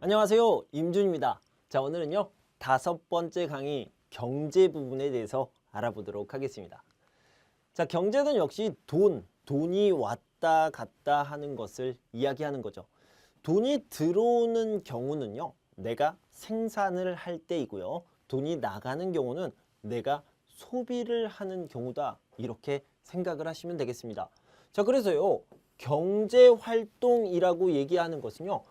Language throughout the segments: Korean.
안녕하세요. 임준입니다. 자, 오늘은요. 5번째 강의 경제 부분에 대해서 알아보도록 하겠습니다. 자, 경제는 역시 돈이 왔다 갔다 하는 것을 이야기하는 거죠. 돈이 들어오는 경우는요. 내가 생산을 할 때이고요. 돈이 나가는 경우는 내가 소비를 하는 경우다. 이렇게 생각을 하시면 되겠습니다. 자, 그래서요. 경제활동이라고 얘기하는 것은요.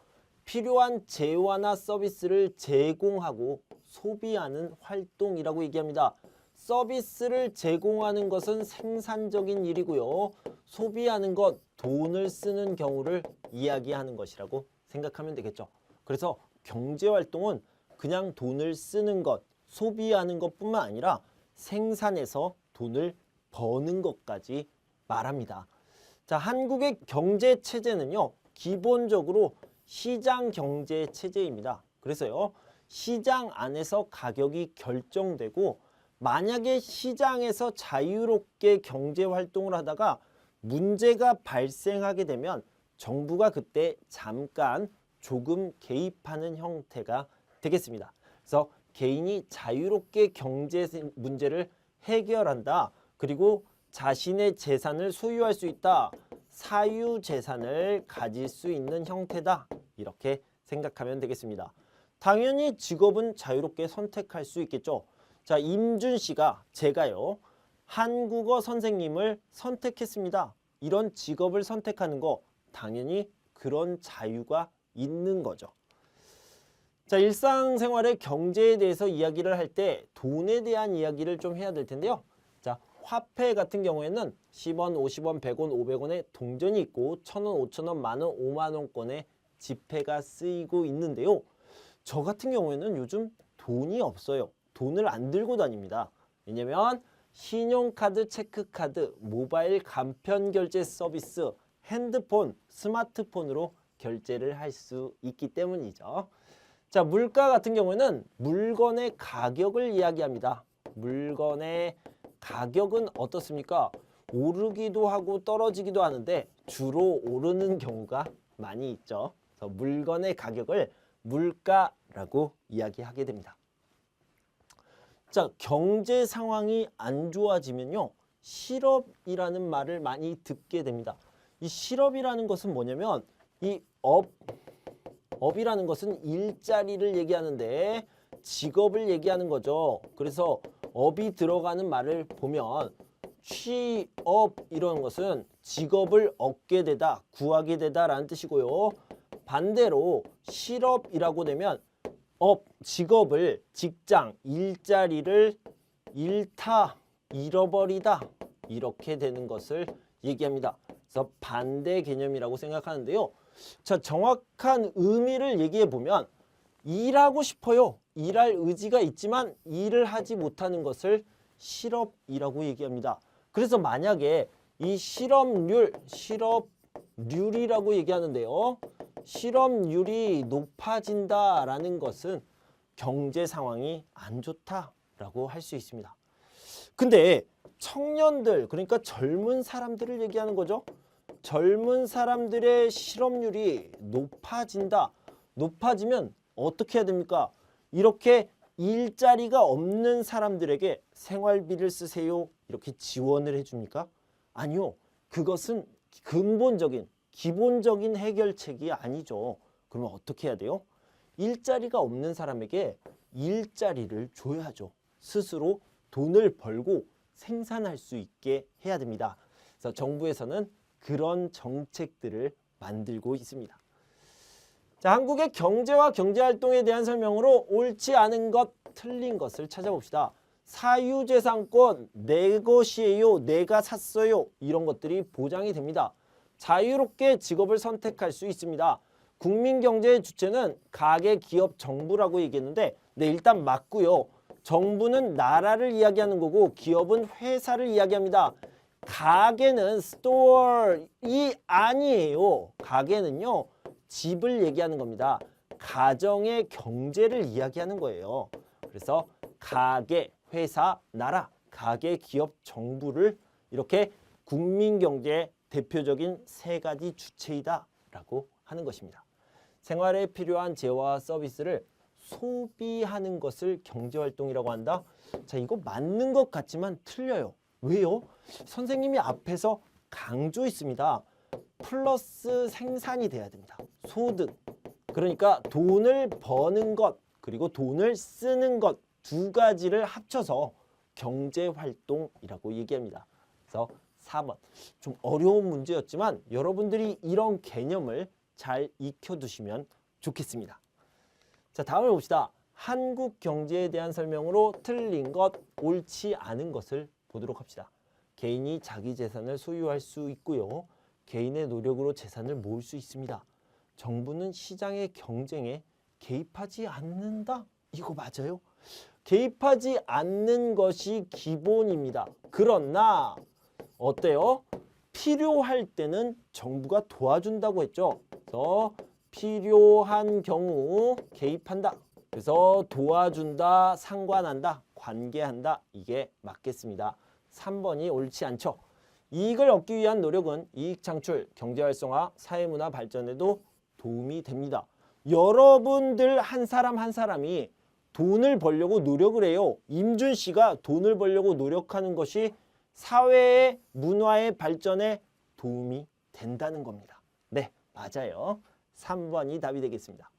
필요한 재화나 서비스를 제공하고 소비하는 활동이라고 얘기합니다. 서비스를 제공하는 것은 생산적인 일이고요. 소비하는 것, 돈을 쓰는 경우를 이야기하는 것이라고 생각하면 되겠죠. 그래서 경제활동은 그냥 돈을 쓰는 것, 소비하는 것뿐만 아니라 생산해서 돈을 버는 것까지 말합니다. 자, 한국의 경제 체제는요. 기본적으로 시장 경제 체제입니다. 그래서요. 시장 안에서 가격이 결정되고 만약에 시장에서 자유롭게 경제 활동을 하다가 문제가 발생하게 되면 정부가 그때 잠깐 조금 개입하는 형태가 되겠습니다. 그래서 개인이 자유롭게 경제 문제를 해결한다. 그리고 자신의 재산을 소유할 수 있다. 사유재산을 가질 수 있는 형태다. 이렇게 생각하면 되겠습니다. 당연히 직업은 자유롭게 선택할 수 있겠죠. 자, 임준 씨가 제가요. 한국어 선생님을 선택했습니다. 이런 직업을 선택하는 거 당연히 그런 자유가 있는 거죠. 자, 일상생활의 경제에 대해서 이야기를 할 때 돈에 대한 이야기를 좀 해야 될 텐데요. 자, 화폐 같은 경우에는 10원, 50원, 100원, 500원의 동전이 있고 1000원, 5000원, 만원, 5만원권의 지폐가 쓰이고 있는데요. 저 같은 경우에는 요즘 돈이 없어요. 돈을 안 들고 다닙니다. 왜냐면 신용카드, 체크카드, 모바일 간편결제 서비스, 핸드폰, 스마트폰으로 결제를 할 수 있기 때문이죠. 자, 물가 같은 경우에는 물건의 가격을 이야기합니다. 물건의 가격은 어떻습니까? 오르기도 하고 떨어지기도 하는데 주로 오르는 경우가 많이 있죠. 그래서 물건의 가격을 물가라고 이야기하게 됩니다. 자, 경제 상황이 안 좋아지면요. 실업이라는 말을 많이 듣게 됩니다. 이 실업이라는 것은 뭐냐면 이 업이라는 것은 일자리를 얘기하는데 직업을 얘기하는 거죠. 그래서 업이 들어가는 말을 보면 취업 이런 것은 직업을 얻게 되다, 구하게 되다라는 뜻이고요. 반대로 실업이라고 되면 직업을, 직장, 일자리를 잃다, 잃어버리다 이렇게 되는 것을 얘기합니다. 그래서 반대 개념이라고 생각하는데요. 자, 정확한 의미를 얘기해 보면 일하고 싶어요. 일할 의지가 있지만 일을 하지 못하는 것을 실업이라고 얘기합니다. 그래서 만약에 이 실업률이라고 얘기하는데요. 실업률이 높아진다라는 것은 경제 상황이 안 좋다라고 할 수 있습니다. 근데 청년들, 그러니까 젊은 사람들을 얘기하는 거죠. 젊은 사람들의 실업률이 높아진다. 높아지면 어떻게 해야 됩니까? 이렇게 일자리가 없는 사람들에게 생활비를 쓰세요. 이렇게 지원을 해줍니까? 아니요. 그것은 근본적인, 기본적인 해결책이 아니죠. 그러면 어떻게 해야 돼요? 일자리가 없는 사람에게 일자리를 줘야죠. 스스로 돈을 벌고 생산할 수 있게 해야 됩니다. 그래서 정부에서는 그런 정책들을 만들고 있습니다. 자, 한국의 경제와 경제활동에 대한 설명으로 옳지 않은 것, 틀린 것을 찾아봅시다. 사유재산권, 내 것이에요, 내가 샀어요. 이런 것들이 보장이 됩니다. 자유롭게 직업을 선택할 수 있습니다. 국민경제의 주체는 가계, 기업, 정부라고 얘기했는데 일단 맞고요. 정부는 나라를 이야기하는 거고 기업은 회사를 이야기합니다. 가게는 스토어이 아니에요. 가게는요. 집을 얘기하는 겁니다. 가정의 경제를 이야기하는 거예요. 그래서 가게, 회사, 나라, 가계, 기업, 정부를 이렇게 국민경제의 대표적인 세 가지 주체이다 라고 하는 것입니다. 생활에 필요한 재화와 서비스를 소비하는 것을 경제활동이라고 한다. 자, 이거 맞는 것 같지만 틀려요. 왜요? 선생님이 앞에서 강조했습니다. 플러스 생산이 돼야 됩니다. 소득. 그러니까 돈을 버는 것 그리고 돈을 쓰는 것 두 가지를 합쳐서 경제활동이라고 얘기합니다. 그래서 4번. 좀 어려운 문제였지만 여러분들이 이런 개념을 잘 익혀두시면 좋겠습니다. 자, 다음을 봅시다. 한국 경제에 대한 설명으로 틀린 것, 옳지 않은 것을 보도록 합시다. 개인이 자기 재산을 소유할 수 있고요. 개인의 노력으로 재산을 모을 수 있습니다. 정부는 시장의 경쟁에 개입하지 않는다? 이거 맞아요? 개입하지 않는 것이 기본입니다. 그러나 어때요? 필요할 때는 정부가 도와준다고 했죠. 그래서 필요한 경우 개입한다. 그래서 도와준다, 상관한다, 관계한다. 이게 맞겠습니다. 3번이 옳지 않죠. 이익을 얻기 위한 노력은 이익 창출, 경제 활성화, 사회문화 발전에도 도움이 됩니다. 여러분들 한 사람 한 사람이 돈을 벌려고 노력을 해요. 임준 씨가 돈을 벌려고 노력하는 것이 사회의 문화의 발전에 도움이 된다는 겁니다. 네, 맞아요. 3번이 답이 되겠습니다.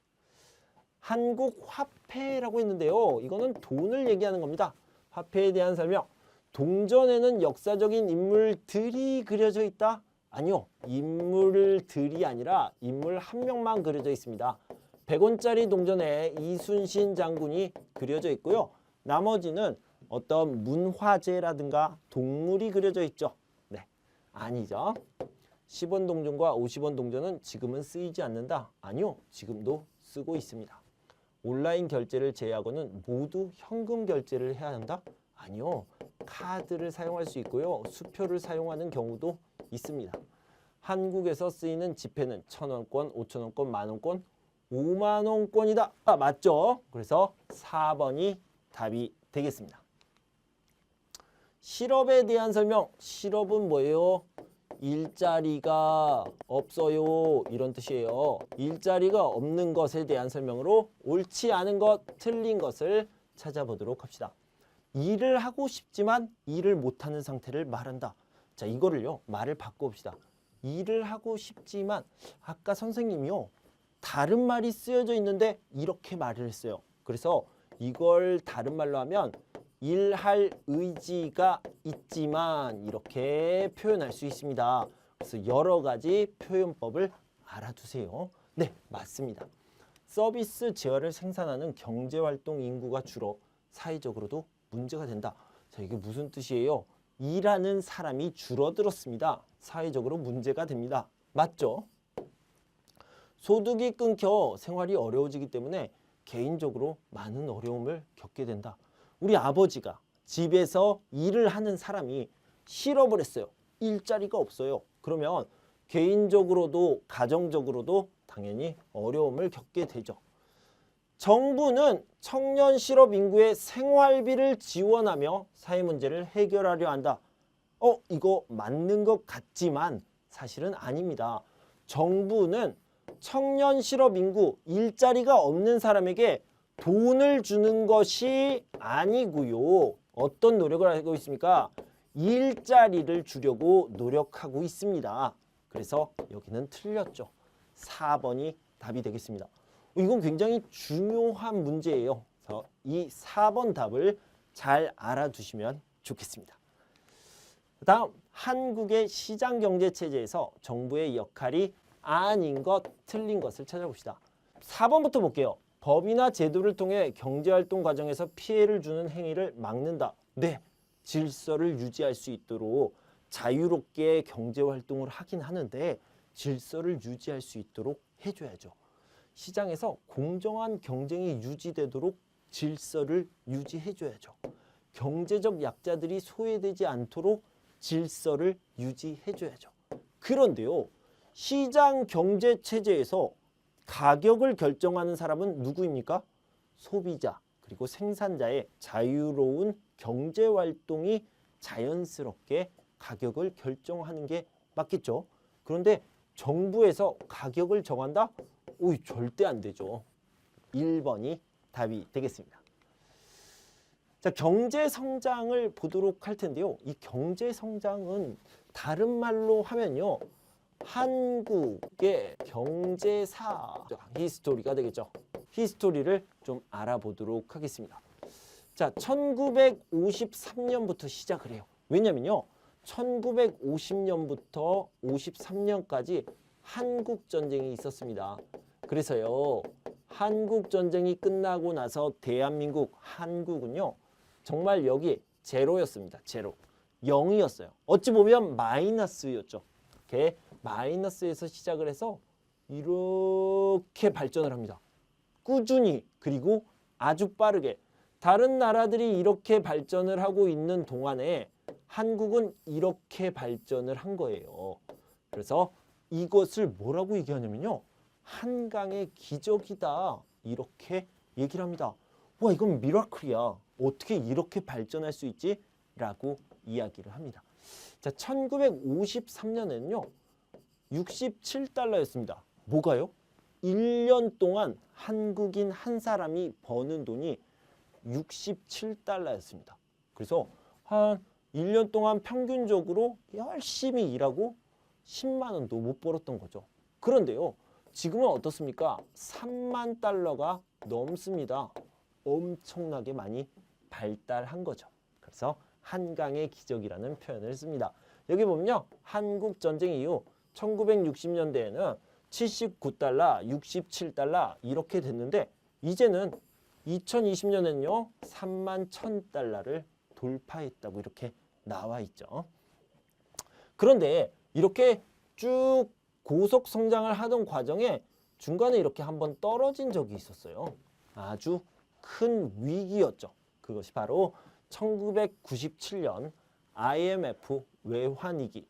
한국 화폐라고 했는데요. 이거는 돈을 얘기하는 겁니다. 화폐에 대한 설명. 동전에는 역사적인 인물들이 그려져 있다? 아니요. 인물들이 아니라 인물 한 명만 그려져 있습니다. 100원짜리 동전에 이순신 장군이 그려져 있고요. 나머지는 어떤 문화재라든가 동물이 그려져 있죠. 네, 아니죠. 10원 동전과 50원 동전은 지금은 쓰이지 않는다. 아니요, 지금도 쓰고 있습니다. 온라인 결제를 제외하고는 모두 현금 결제를 해야 한다? 아니요, 카드를 사용할 수 있고요. 수표를 사용하는 경우도 있습니다. 한국에서 쓰이는 지폐는 1,000원권, 5,000원권, 만원권, 5만원권이다. 아, 맞죠? 그래서 4번이 답이 되겠습니다. 실업에 대한 설명. 실업은 뭐예요? 일자리가 없어요. 이런 뜻이에요. 일자리가 없는 것에 대한 설명으로 옳지 않은 것, 틀린 것을 찾아보도록 합시다. 일을 하고 싶지만 일을 못하는 상태를 말한다. 자, 이거를요. 말을 바꿔봅시다. 일을 하고 싶지만 아까 선생님이요. 다른 말이 쓰여져 있는데 이렇게 말을 했어요. 그래서 이걸 다른 말로 하면 일할 의지가 있지만 이렇게 표현할 수 있습니다. 그래서 여러 가지 표현법을 알아두세요. 네, 맞습니다. 서비스 재화를 생산하는 경제활동 인구가 줄어 사회적으로도 문제가 된다. 자, 이게 무슨 뜻이에요? 일하는 사람이 줄어들었습니다. 사회적으로 문제가 됩니다. 맞죠? 소득이 끊겨 생활이 어려워지기 때문에 개인적으로 많은 어려움을 겪게 된다. 우리 아버지가 집에서 일을 하는 사람이 실업을 했어요. 일자리가 없어요. 그러면 개인적으로도 가정적으로도 당연히 어려움을 겪게 되죠. 정부는 청년 실업 인구의 생활비를 지원하며 사회 문제를 해결하려 한다. 이거 맞는 것 같지만 사실은 아닙니다. 정부는 청년 실업 인구, 일자리가 없는 사람에게 돈을 주는 것이 아니고요. 어떤 노력을 하고 있습니까? 일자리를 주려고 노력하고 있습니다. 그래서 여기는 틀렸죠. 4번이 답이 되겠습니다. 이건 굉장히 중요한 문제예요. 그래서 이 4번 답을 잘 알아두시면 좋겠습니다. 다음, 한국의 시장경제체제에서 정부의 역할이 아닌 것, 틀린 것을 찾아봅시다. 4번부터 볼게요. 법이나 제도를 통해 경제활동 과정에서 피해를 주는 행위를 막는다. 네, 질서를 유지할 수 있도록 자유롭게 경제활동을 하긴 하는데 질서를 유지할 수 있도록 해줘야죠. 시장에서 공정한 경쟁이 유지되도록 질서를 유지해줘야죠. 경제적 약자들이 소외되지 않도록 질서를 유지해줘야죠. 그런데요, 시장 경제 체제에서 가격을 결정하는 사람은 누구입니까? 소비자 그리고 생산자의 자유로운 경제 활동이 자연스럽게 가격을 결정하는 게 맞겠죠. 그런데 정부에서 가격을 정한다? 오이 절대 안 되죠. 1번이 답이 되겠습니다. 자, 경제 성장을 보도록 할 텐데요. 이 경제 성장은 다른 말로 하면요. 한국의 경제사 히스토리가 되겠죠. 히스토리를 좀 알아보도록 하겠습니다. 자, 1953년부터 시작을 해요. 왜냐면요. 1950년부터 53년까지 한국전쟁이 있었습니다. 그래서요. 한국전쟁이 끝나고 나서 대한민국, 한국은요. 정말 여기 제로였습니다. 제로. 0이었어요. 어찌 보면 마이너스였죠. 이렇게 마이너스에서 시작을 해서 이렇게 발전을 합니다. 꾸준히 그리고 아주 빠르게. 다른 나라들이 이렇게 발전을 하고 있는 동안에 한국은 이렇게 발전을 한 거예요. 그래서 이것을 뭐라고 얘기하냐면요. 한강의 기적이다. 이렇게 얘기를 합니다. 와, 이건 미라클이야. 어떻게 이렇게 발전할 수 있지? 라고 이야기를 합니다. 자, 1953년에는요. 67달러였습니다. 뭐가요? 1년 동안 한국인 한 사람이 버는 돈이 67달러였습니다. 그래서 한 1년 동안 평균적으로 열심히 일하고 10만 원도 못 벌었던 거죠. 그런데요. 지금은 어떻습니까? 3만 달러가 넘습니다. 엄청나게 많이 발달한 거죠. 그래서 한강의 기적이라는 표현을 씁니다. 여기 보면요. 한국 전쟁 이후 1960년대에는 79달러, 67달러 이렇게 됐는데 이제는 2020년에는요. 3만 1,000달러를 돌파했다고 이렇게 나와 있죠. 그런데 이렇게 쭉 고속 성장을 하던 과정에 중간에 이렇게 한번 떨어진 적이 있었어요. 아주 큰 위기였죠. 그것이 바로 1997년 IMF 외환위기,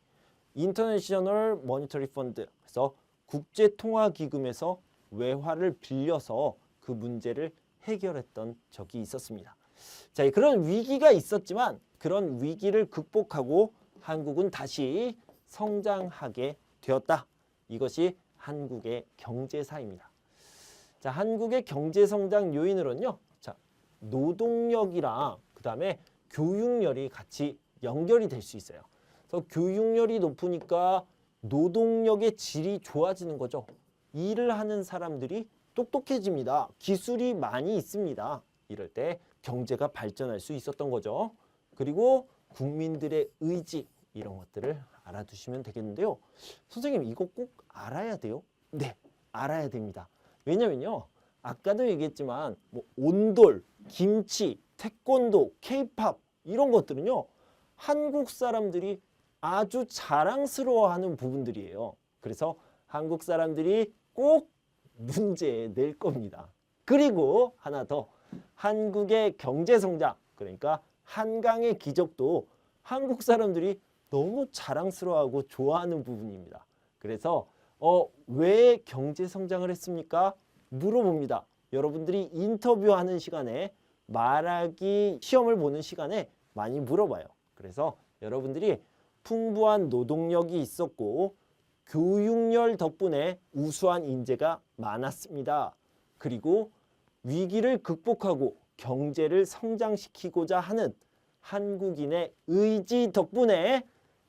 인터내셔널 모니터리 펀드, 그래서 국제통화기금에서 외화를 빌려서 그 문제를 해결했던 적이 있었습니다. 자, 그런 위기가 있었지만 그런 위기를 극복하고 한국은 다시 성장하게 되었다. 이것이 한국의 경제사입니다. 자, 한국의 경제성장 요인으로는요. 자, 노동력이랑 그다음에 교육열이 같이 연결이 될 수 있어요. 그래서 교육열이 높으니까 노동력의 질이 좋아지는 거죠. 일을 하는 사람들이 똑똑해집니다. 기술이 많이 있습니다. 이럴 때 경제가 발전할 수 있었던 거죠. 그리고 국민들의 의지 이런 것들을 알아두시면 되겠는데요. 선생님 이거 꼭 알아야 돼요? 네, 알아야 됩니다. 왜냐면요. 아까도 얘기했지만 뭐 온돌, 김치, 태권도, 케이팝 이런 것들은요. 한국 사람들이 아주 자랑스러워하는 부분들이에요. 그래서 한국 사람들이 꼭 문제에 낼 겁니다. 그리고 하나 더, 한국의 경제성장, 그러니까 한강의 기적도 한국 사람들이 너무 자랑스러워하고 좋아하는 부분입니다. 그래서 왜 경제성장을 했습니까? 물어봅니다. 여러분들이 인터뷰하는 시간에 말하기 시험을 보는 시간에 많이 물어봐요. 그래서 여러분들이 풍부한 노동력이 있었고 교육열 덕분에 우수한 인재가 많았습니다. 그리고 위기를 극복하고 경제를 성장시키고자 하는 한국인의 의지 덕분에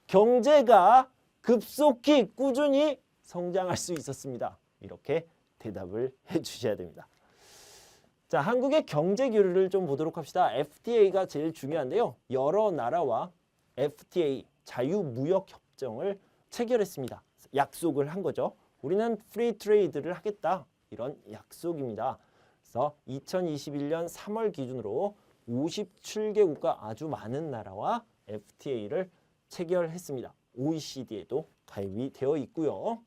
경제가 급속히 꾸준히 성장할 수 있었습니다. 이렇게 대답을 해주셔야 됩니다. 자, 한국의 경제 교류를 좀 보도록 합시다. FTA가 제일 중요한데요. 여러 나라와 FTA, 자유무역협정을 체결했습니다. 약속을 한 거죠. 우리는 프리 트레이드를 하겠다. 이런 약속입니다. 그래서 2021년 3월 기준으로 57개국과 아주 많은 나라와 FTA를 체결했습니다. OECD에도 가입이 되어 있고요.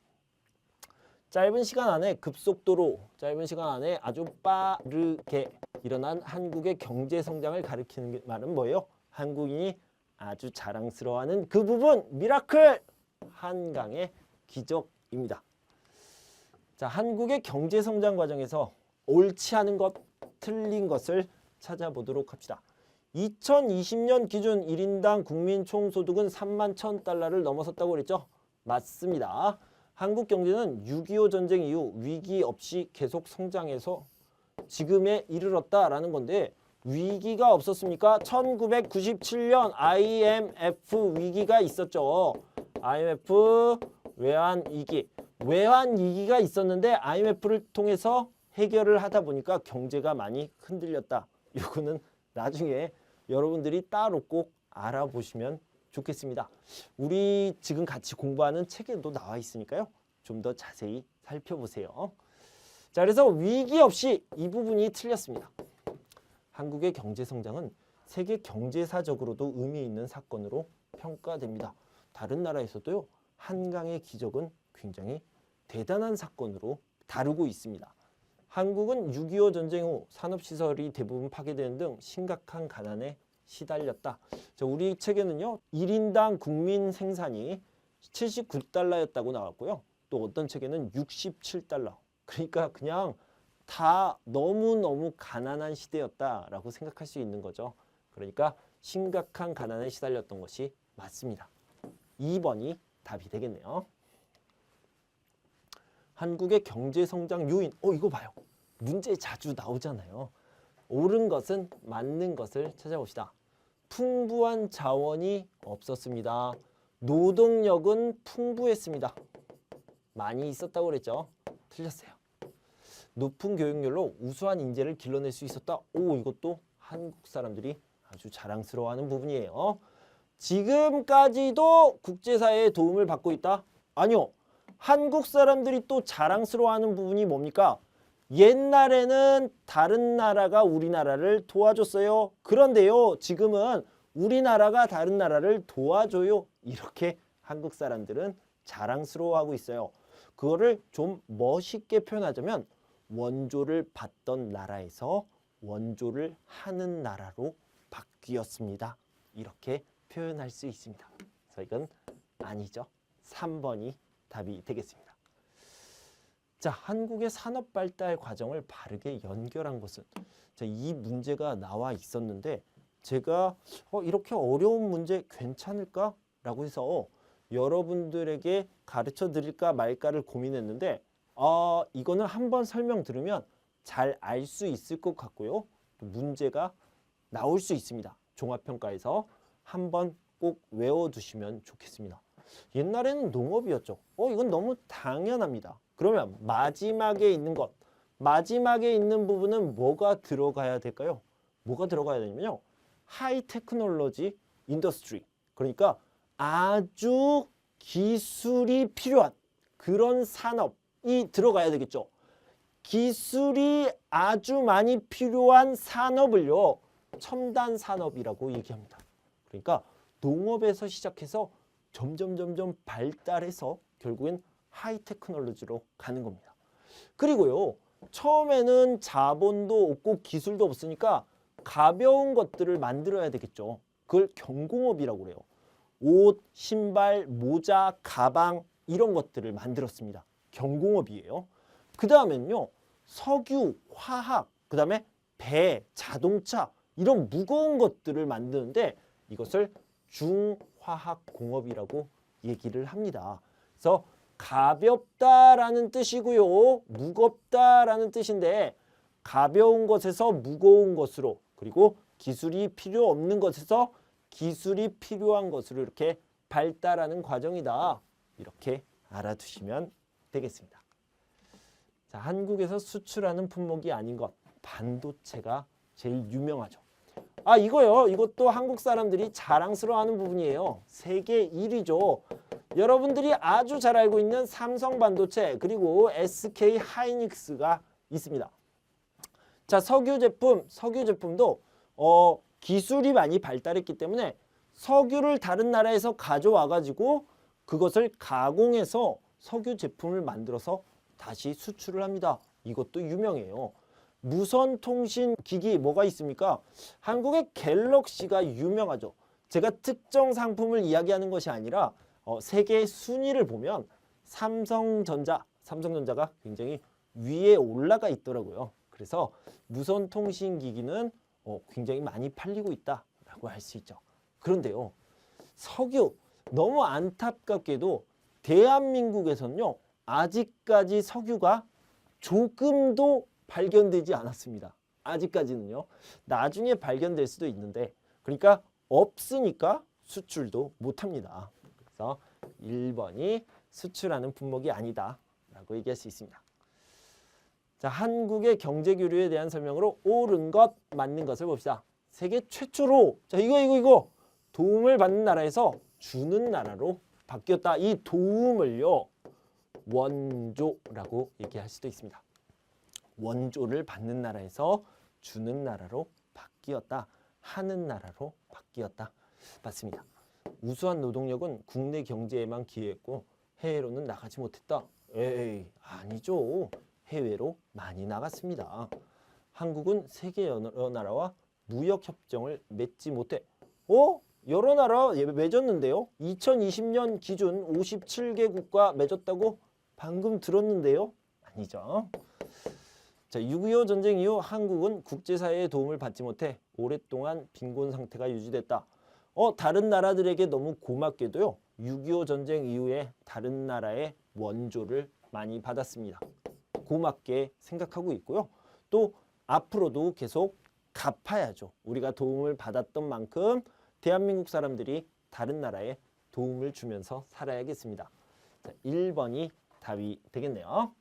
짧은 시간 안에 급속도로, 짧은 시간 안에 아주 빠르게 일어난 한국의 경제 성장을 가리키는 말은 뭐예요? 한국인이 아주 자랑스러워하는 그 부분, 미라클! 한강의 기적입니다. 자, 한국의 경제 성장 과정에서 옳지 않은 것, 틀린 것을 찾아보도록 합시다. 2020년 기준 1인당 국민 총소득은 3만 1,000달러를 넘어섰다고 그랬죠? 맞습니다. 한국 경제는 6.25 전쟁 이후 위기 없이 계속 성장해서 지금에 이르렀다라는 건데 위기가 없었습니까? 1997년 IMF 위기가 있었죠. IMF 외환위기. 외환위기가 있었는데 IMF를 통해서 해결을 하다 보니까 경제가 많이 흔들렸다. 이거는 나중에 여러분들이 따로 꼭 알아보시면 좋겠습니다. 우리 지금 같이 공부하는 책에도 나와 있으니까요. 좀 더 자세히 살펴보세요. 자, 그래서 위기 없이 이 부분이 틀렸습니다. 한국의 경제 성장은 세계 경제사적으로도 의미 있는 사건으로 평가됩니다. 다른 나라에서도요. 한강의 기적은 굉장히 대단한 사건으로 다루고 있습니다. 한국은 6.25 전쟁 후 산업시설이 대부분 파괴되는 등 심각한 가난에 시달렸다. 자, 우리 책에는요. 1인당 국민 생산이 79달러였다고 나왔고요. 또 어떤 책에는 67달러. 그러니까 그냥 다 너무너무 가난한 시대였다라고 생각할 수 있는 거죠. 그러니까 심각한 가난에 시달렸던 것이 맞습니다. 2번이 답이 되겠네요. 한국의 경제 성장 요인. 이거 봐요. 문제 자주 나오잖아요. 옳은 것은 맞는 것을 찾아봅시다. 풍부한 자원이 없었습니다. 노동력은 풍부했습니다. 많이 있었다고 그랬죠. 틀렸어요. 높은 교육률로 우수한 인재를 길러낼 수 있었다. 이것도 한국 사람들이 아주 자랑스러워하는 부분이에요. 지금까지도 국제사회의 도움을 받고 있다? 아니요. 한국 사람들이 또 자랑스러워하는 부분이 뭡니까? 옛날에는 다른 나라가 우리나라를 도와줬어요. 그런데요, 지금은 우리나라가 다른 나라를 도와줘요. 이렇게 한국 사람들은 자랑스러워하고 있어요. 그거를 좀 멋있게 표현하자면 원조를 받던 나라에서 원조를 하는 나라로 바뀌었습니다. 이렇게 표현할 수 있습니다. 그래서 이건 아니죠. 3번이 답이 되겠습니다. 자, 한국의 산업 발달 과정을 바르게 연결한 것은, 자, 이 문제가 나와 있었는데 제가 이렇게 어려운 문제 괜찮을까? 라고 해서 여러분들에게 가르쳐 드릴까 말까를 고민했는데 이거는 한번 설명 들으면 잘 알 수 있을 것 같고요. 또 문제가 나올 수 있습니다. 종합평가에서 한번 꼭 외워두시면 좋겠습니다. 옛날에는 농업이었죠. 이건 너무 당연합니다. 그러면 마지막에 있는 것, 마지막에 있는 부분은 뭐가 들어가야 될까요? 뭐가 들어가야 되냐면요. 하이 테크놀로지 인더스트리. 그러니까 아주 기술이 필요한 그런 산업이 들어가야 되겠죠. 기술이 아주 많이 필요한 산업을요. 첨단 산업이라고 얘기합니다. 그러니까 농업에서 시작해서 점점 발달해서 결국엔 하이 테크놀로지로 가는 겁니다. 그리고요. 처음에는 자본도 없고 기술도 없으니까 가벼운 것들을 만들어야 되겠죠. 그걸 경공업이라고 그래요. 옷, 신발, 모자, 가방 이런 것들을 만들었습니다. 경공업이에요. 그 다음에는요. 석유, 화학, 그 다음에 배, 자동차 이런 무거운 것들을 만드는데 이것을 중화학공업이라고 얘기를 합니다. 그래서 가볍다라는 뜻이고요. 무겁다라는 뜻인데 가벼운 것에서 무거운 것으로 그리고 기술이 필요 없는 것에서 기술이 필요한 것으로 이렇게 발달하는 과정이다. 이렇게 알아두시면 되겠습니다. 자, 한국에서 수출하는 품목이 아닌 것, 반도체가 제일 유명하죠. 이거요. 이것도 한국 사람들이 자랑스러워하는 부분이에요. 세계 1위죠. 여러분들이 아주 잘 알고 있는 삼성 반도체 그리고 SK 하이닉스가 있습니다. 자, 석유 제품도 기술이 많이 발달했기 때문에 석유를 다른 나라에서 가져와 가지고 그것을 가공해서 석유 제품을 만들어서 다시 수출을 합니다. 이것도 유명해요. 무선 통신 기기 뭐가 있습니까? 한국의 갤럭시가 유명하죠. 제가 특정 상품을 이야기하는 것이 아니라 세계 순위를 보면 삼성전자가 굉장히 위에 올라가 있더라고요. 그래서 무선 통신 기기는 굉장히 많이 팔리고 있다라고 할 수 있죠. 그런데요. 석유 너무 안타깝게도 대한민국에서는요. 아직까지 석유가 조금도 발견되지 않았습니다. 아직까지는요. 나중에 발견될 수도 있는데 그러니까 없으니까 수출도 못합니다. 그래서 1번이 수출하는 품목이 아니다 라고 얘기할 수 있습니다. 자, 한국의 경제 교류에 대한 설명으로 옳은 것, 맞는 것을 봅시다. 세계 최초로 자 이거 도움을 받는 나라에서 주는 나라로 바뀌었다. 이 도움을요 원조라고 얘기할 수도 있습니다. 원조를 받는 나라에서 주는 나라로 바뀌었다. 하는 나라로 바뀌었다. 맞습니다. 우수한 노동력은 국내 경제에만 기여했고 해외로는 나가지 못했다. 에이, 아니죠. 해외로 많이 나갔습니다. 한국은 세계 여러 나라와 무역협정을 맺지 못해. 여러 나라 맺었는데요. 2020년 기준 57개국과 맺었다고 방금 들었는데요. 아니죠. 자, 6.25 전쟁 이후 한국은 국제사회의 도움을 받지 못해 오랫동안 빈곤 상태가 유지됐다. 다른 나라들에게 너무 고맙게도요. 6.25 전쟁 이후에 다른 나라의 원조를 많이 받았습니다. 고맙게 생각하고 있고요. 또 앞으로도 계속 갚아야죠. 우리가 도움을 받았던 만큼 대한민국 사람들이 다른 나라에 도움을 주면서 살아야겠습니다. 자, 1번이 답이 되겠네요.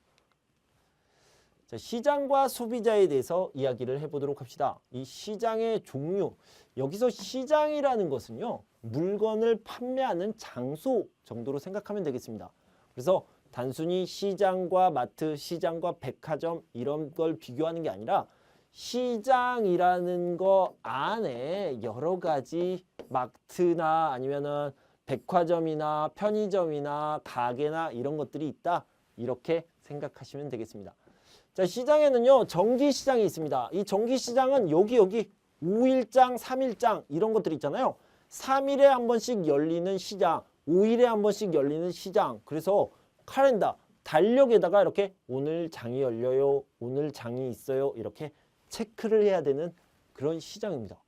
자, 시장과 소비자에 대해서 이야기를 해보도록 합시다. 이 시장의 종류, 여기서 시장이라는 것은요. 물건을 판매하는 장소 정도로 생각하면 되겠습니다. 그래서 단순히 시장과 마트, 시장과 백화점 이런 걸 비교하는 게 아니라 시장이라는 거 안에 여러 가지 마트나 아니면은 백화점이나 편의점이나 가게나 이런 것들이 있다. 이렇게 생각하시면 되겠습니다. 자, 시장에는요. 정기시장이 있습니다. 이 정기시장은 여기 5일장, 3일장 이런 것들 있잖아요. 3일에 한 번씩 열리는 시장, 5일에 한 번씩 열리는 시장. 그래서 카렌더, 달력에다가 이렇게 오늘 장이 열려요. 오늘 장이 있어요. 이렇게 체크를 해야 되는 그런 시장입니다.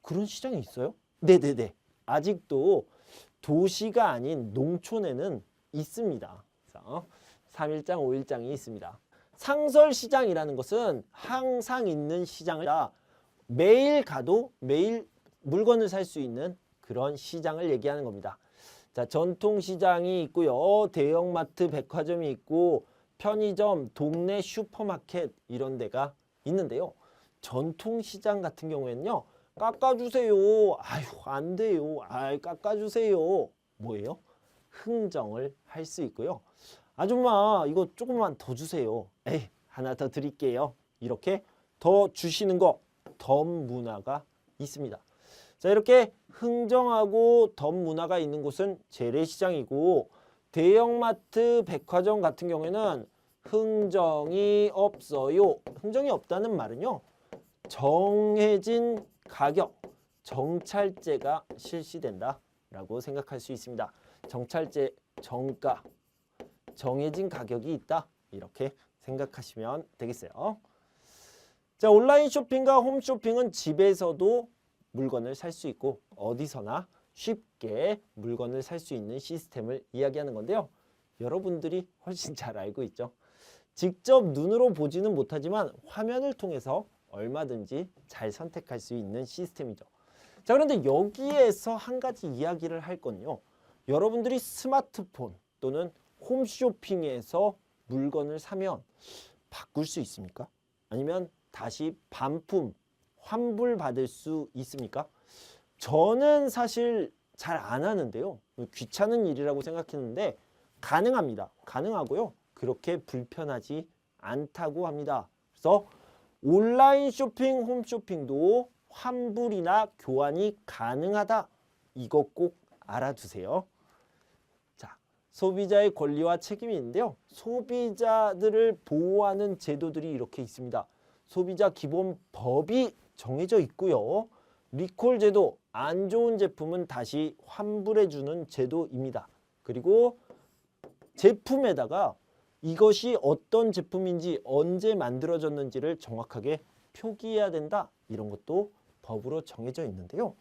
그런 시장이 있어요? 네네네. 아직도 도시가 아닌 농촌에는 있습니다. 그래서 3일장, 5일장이 있습니다. 상설시장이라는 것은 항상 있는 시장을 매일 가도 매일 물건을 살 수 있는 그런 시장을 얘기하는 겁니다. 자, 전통시장이 있고요. 대형마트, 백화점이 있고 편의점, 동네 슈퍼마켓 이런 데가 있는데요. 전통시장 같은 경우에는요. 깎아주세요. 아유, 안 돼요. 아유, 깎아주세요. 뭐예요? 흥정을 할 수 있고요. 아줌마 이거 조금만 더 주세요. 에이, 하나 더 드릴게요. 이렇게 더 주시는 거 덤 문화가 있습니다. 자, 이렇게 흥정하고 덤 문화가 있는 곳은 재래시장이고 대형마트, 백화점 같은 경우에는 흥정이 없어요. 흥정이 없다는 말은요. 정해진 가격, 정찰제가 실시된다라고 생각할 수 있습니다. 정찰제, 정가, 정해진 가격이 있다. 이렇게 생각하시면 되겠어요. 자, 온라인 쇼핑과 홈쇼핑은 집에서도 물건을 살 수 있고 어디서나 쉽게 물건을 살 수 있는 시스템을 이야기하는 건데요. 여러분들이 훨씬 잘 알고 있죠. 직접 눈으로 보지는 못하지만 화면을 통해서 얼마든지 잘 선택할 수 있는 시스템이죠. 자, 그런데 여기에서 한 가지 이야기를 할 건요. 여러분들이 스마트폰 또는 홈쇼핑에서 물건을 사면 바꿀 수 있습니까? 아니면 다시 반품, 환불받을 수 있습니까? 저는 사실 잘 안 하는데요. 귀찮은 일이라고 생각했는데 가능합니다. 가능하고요. 그렇게 불편하지 않다고 합니다. 그래서 온라인 쇼핑, 홈쇼핑도 환불이나 교환이 가능하다. 이거 꼭 알아두세요. 자, 소비자의 권리와 책임이 있는데요. 소비자들을 보호하는 제도들이 이렇게 있습니다. 소비자 기본법이 정해져 있고요. 리콜 제도, 안 좋은 제품은 다시 환불해주는 제도입니다. 그리고 제품에다가 이것이 어떤 제품인지 언제 만들어졌는지를 정확하게 표기해야 된다. 이런 것도 법으로 정해져 있는데요.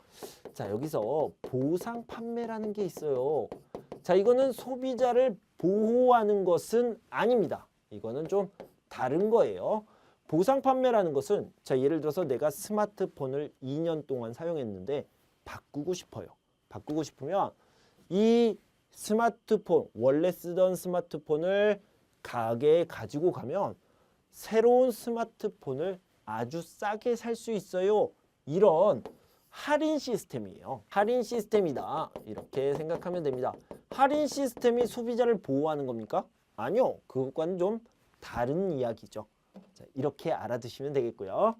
자, 여기서 보상 판매라는 게 있어요. 자, 이거는 소비자를 보호하는 것은 아닙니다. 이거는 좀 다른 거예요. 보상 판매라는 것은 자 예를 들어서 내가 스마트폰을 2년 동안 사용했는데 바꾸고 싶어요. 바꾸고 싶으면 이 스마트폰 원래 쓰던 스마트폰을 가게에 가지고 가면 새로운 스마트폰을 아주 싸게 살 수 있어요. 이런 할인 시스템이에요. 할인 시스템이다. 이렇게 생각하면 됩니다. 할인 시스템이 소비자를 보호하는 겁니까? 아니요. 그것과는 좀 다른 이야기죠. 자, 이렇게 알아두시면 되겠고요.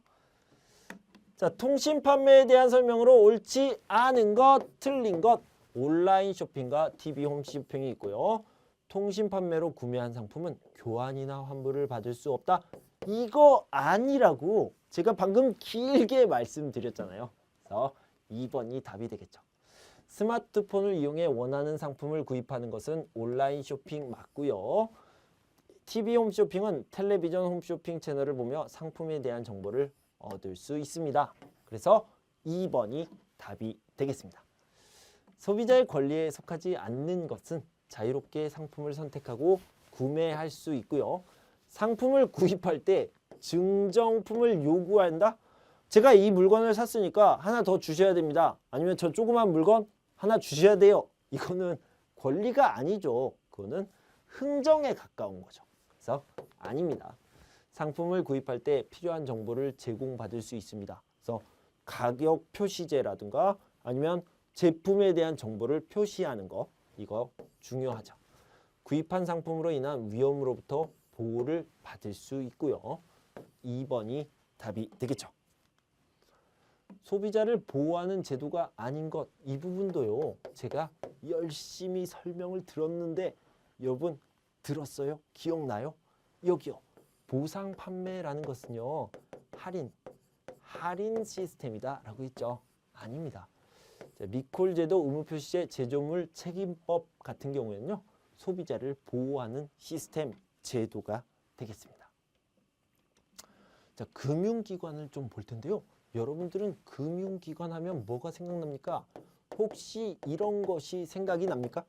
자, 통신 판매에 대한 설명으로 옳지 않은 것, 틀린 것, 온라인 쇼핑과 TV 홈쇼핑이 있고요. 통신 판매로 구매한 상품은 교환이나 환불을 받을 수 없다. 이거 아니라고 제가 방금 길게 말씀드렸잖아요. 그래서 2번이 답이 되겠죠. 스마트폰을 이용해 원하는 상품을 구입하는 것은 온라인 쇼핑 맞고요. TV 홈쇼핑은 텔레비전 홈쇼핑 채널을 보며 상품에 대한 정보를 얻을 수 있습니다. 그래서 2번이 답이 되겠습니다. 소비자의 권리에 속하지 않는 것은 자유롭게 상품을 선택하고 구매할 수 있고요. 상품을 구입할 때 증정품을 요구한다? 제가 이 물건을 샀으니까 하나 더 주셔야 됩니다. 아니면 저 조그만 물건 하나 주셔야 돼요. 이거는 권리가 아니죠. 그거는 흥정에 가까운 거죠. 그래서 아닙니다. 상품을 구입할 때 필요한 정보를 제공받을 수 있습니다. 그래서 가격 표시제라든가 아니면 제품에 대한 정보를 표시하는 거 이거 중요하죠. 구입한 상품으로 인한 위험으로부터 보호를 받을 수 있고요. 2번이 답이 되겠죠. 소비자를 보호하는 제도가 아닌 것 이 부분도요. 제가 열심히 설명을 들었는데 여러분 들었어요? 기억나요? 여기요. 보상 판매라는 것은요. 할인 시스템이다 라고 했죠. 아닙니다. 자, 미콜 제도 의무 표시제 제조물 책임법 같은 경우에는요. 소비자를 보호하는 시스템 제도가 되겠습니다. 자, 금융기관을 좀 볼 텐데요. 여러분들은 금융기관 하면 뭐가 생각납니까? 혹시 이런 것이 생각이 납니까?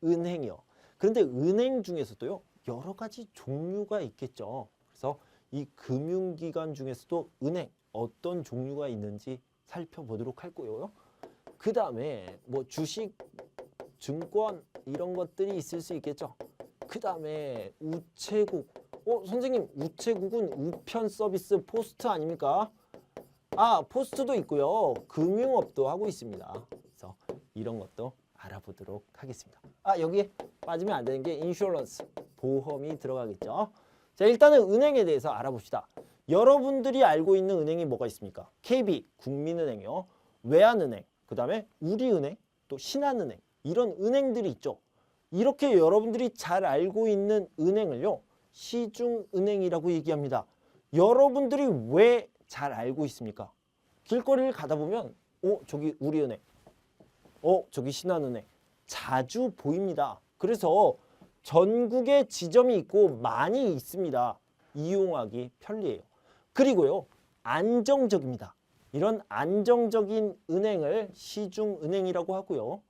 은행이요. 그런데 은행 중에서도요. 여러 가지 종류가 있겠죠. 그래서 이 금융기관 중에서도 은행 어떤 종류가 있는지 살펴보도록 할 거예요. 그 다음에 뭐 주식, 증권 이런 것들이 있을 수 있겠죠. 그 다음에 우체국. 선생님 우체국은 우편 서비스 포스트 아닙니까? 포스트도 있고요. 금융업도 하고 있습니다. 그래서 이런 것도 알아보도록 하겠습니다. 여기에 빠지면 안 되는 게 인슈런스, 보험이 들어가겠죠. 자, 일단은 은행에 대해서 알아봅시다. 여러분들이 알고 있는 은행이 뭐가 있습니까? KB, 국민은행이요. 외환은행, 그 다음에 우리은행, 또 신한은행 이런 은행들이 있죠. 이렇게 여러분들이 잘 알고 있는 은행을요. 시중은행이라고 얘기합니다. 여러분들이 왜 잘 알고 있습니까? 길거리를 가다 보면 저기 우리은행, 저기 신한은행 자주 보입니다. 그래서 전국에 지점이 있고 많이 있습니다. 이용하기 편리해요. 그리고요. 안정적입니다. 이런 안정적인 은행을 시중은행이라고 하고요.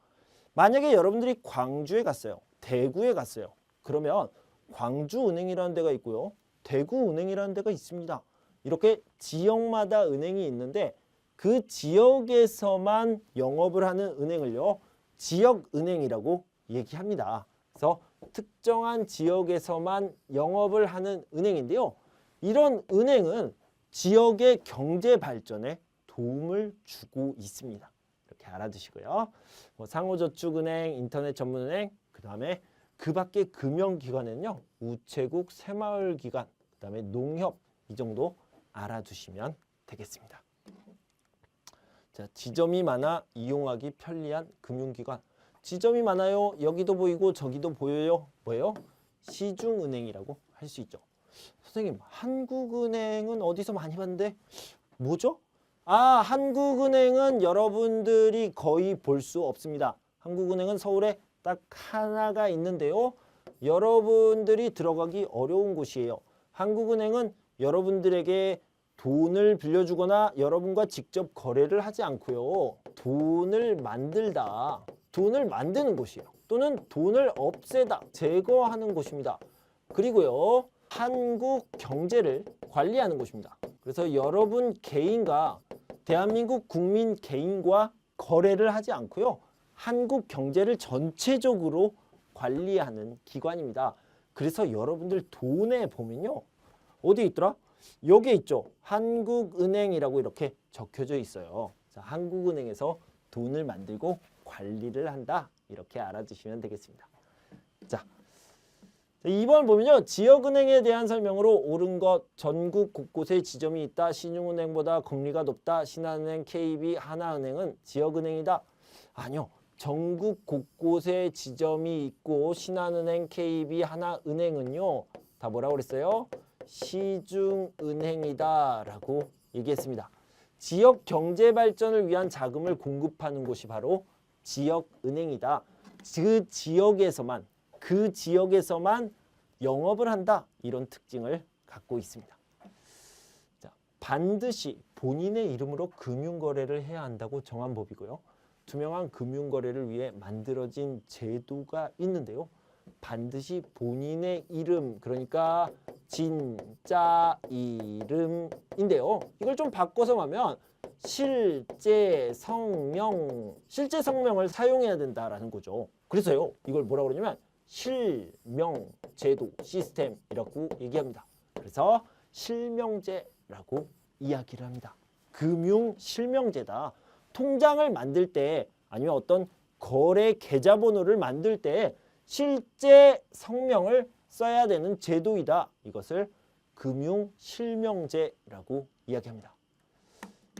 만약에 여러분들이 광주에 갔어요. 대구에 갔어요. 그러면 광주은행이라는 데가 있고요. 대구은행이라는 데가 있습니다. 이렇게 지역마다 은행이 있는데 그 지역에서만 영업을 하는 은행을요. 지역은행이라고 얘기합니다. 그래서 특정한 지역에서만 영업을 하는 은행인데요. 이런 은행은 지역의 경제 발전에 도움을 주고 있습니다. 이렇게 알아두시고요. 상호저축은행, 인터넷 전문은행, 그 다음에 그 밖에 금융기관에는요. 우체국, 새마을기관, 그 다음에 농협 이 정도 알아두시면 되겠습니다. 자, 지점이 많아 이용하기 편리한 금융기관. 지점이 많아요. 여기도 보이고 저기도 보여요. 뭐예요? 시중은행이라고 할 수 있죠. 선생님, 한국은행은 어디서 많이 봤는데 뭐죠? 한국은행은 여러분들이 거의 볼 수 없습니다. 한국은행은 서울에 딱 하나가 있는데요. 여러분들이 들어가기 어려운 곳이에요. 한국은행은 여러분들에게 돈을 빌려주거나 여러분과 직접 거래를 하지 않고요. 돈을 만드는 곳이에요. 또는 돈을 없애다, 제거하는 곳입니다. 그리고요, 한국 경제를 관리하는 곳입니다. 그래서 여러분 개인과 대한민국 국민 개인과 거래를 하지 않고요, 한국 경제를 전체적으로 관리하는 기관입니다. 그래서 여러분들 돈에 보면요, 어디 있더라? 여기에 있죠. 한국은행이라고 이렇게 적혀져 있어요. 자, 한국은행에서 돈을 만들고 관리를 한다, 이렇게 알아두시면 되겠습니다. 자, 2번 보면요, 지역은행에 대한 설명으로 옳은 것, 전국 곳곳에 지점이 있다. 신용은행보다 금리가 높다. 신한은행, KB, 하나은행은 지역은행이다. 아니요, 전국 곳곳에 지점이 있고 신한은행, KB, 하나은행은요, 다 뭐라고 그랬어요? 시중은행이다 라고 얘기했습니다. 지역 경제 발전을 위한 자금을 공급하는 곳이 바로 지역은행이다. 그 지역에서만 영업을 한다, 이런 특징을 갖고 있습니다. 자, 반드시 본인의 이름으로 금융거래를 해야 한다고 정한 법이고요. 투명한 금융거래를 위해 만들어진 제도가 있는데요. 반드시 본인의 이름, 그러니까 진짜 이름인데요. 이걸 좀 바꿔서 하면 실제 성명을 사용해야 된다라는 거죠. 그래서요, 이걸 뭐라고 그러냐면 실명제도 시스템이라고 얘기합니다. 그래서 실명제라고 이야기를 합니다. 금융 실명제다. 통장을 만들 때 아니면 어떤 거래 계좌번호를 만들 때 실제 성명을 써야 되는 제도이다. 이것을 금융 실명제라고 이야기합니다.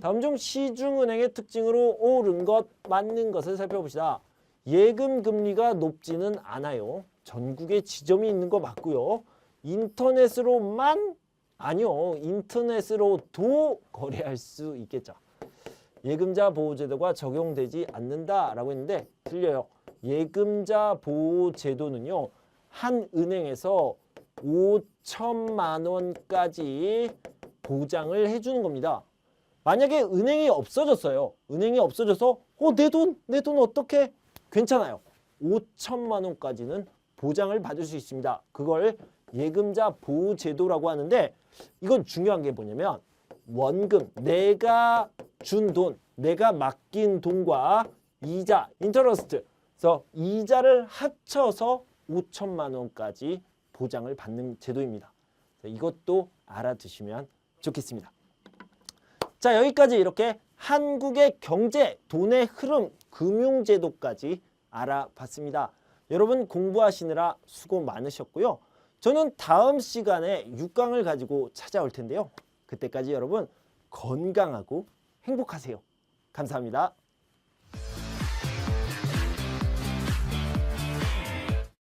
다음 중 시중은행의 특징으로 옳은 것, 맞는 것을 살펴봅시다. 예금 금리가 높지는 않아요. 전국에 지점이 있는 거 맞고요. 인터넷으로만? 아니요, 인터넷으로도 거래할 수 있겠죠. 예금자 보호제도가 적용되지 않는다라고 했는데 틀려요. 예금자 보호제도는요, 한 은행에서 5천만 원까지 보장을 해주는 겁니다. 만약에 은행이 없어졌어요. 은행이 없어져서 내 돈 어떻게? 괜찮아요. 5천만 원까지는 보장을 받을 수 있습니다. 그걸 예금자 보호제도라고 하는데, 이건 중요한 게 뭐냐면 원금, 내가 준 돈, 내가 맡긴 돈과 이자, 인터러스트, 그래서 이자를 합쳐서 5천만 원까지 보장을 받는 제도입니다. 이것도 알아두시면 좋겠습니다. 자, 여기까지 이렇게 한국의 경제, 돈의 흐름, 금융제도까지 알아봤습니다. 여러분 공부하시느라 수고 많으셨고요. 저는 다음 시간에 6강을 가지고 찾아올 텐데요. 그때까지 여러분 건강하고 행복하세요. 감사합니다.